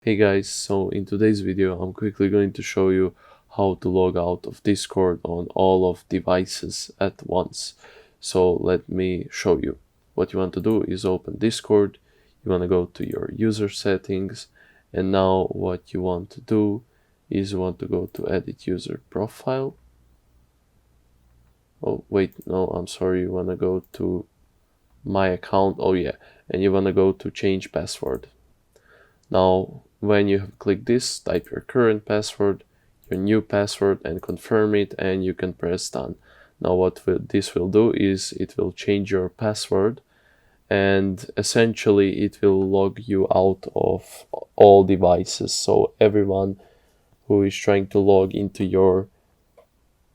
Hey guys, so in today's video I'm quickly going to show you how to log out of Discord on all of devices at once. So let me show you. What you want to do is open Discord, you want to go to your user settings, and now what you want to do is you want to go to edit user profile. Oh wait, no, I'm sorry, you want to go to my account, oh yeah, and you want to go to change password. Now, when you have clicked this, type your current password, your new password, and confirm it, and you can press done. Now, what this will do is it will change your password, and essentially it will log you out of all devices. So everyone who is trying to log into your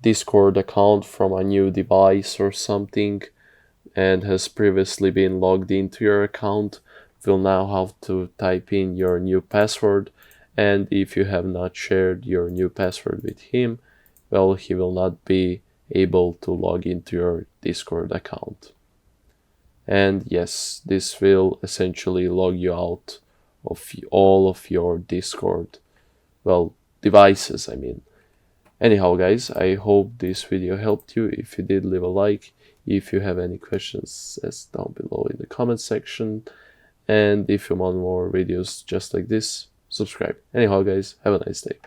Discord account from a new device or something and has previously been logged into your account will now have to type in your new password, and if you have not shared your new password with him, well, he will not be able to log into your Discord account. And yes, this will essentially log you out of all of your Discord, well, devices, I mean. Anyhow, guys, I hope this video helped you. If you did, leave a like. If you have any questions, ask down below in the comment section. And if you want more videos just like this, subscribe. Anyhow, guys, have a nice day.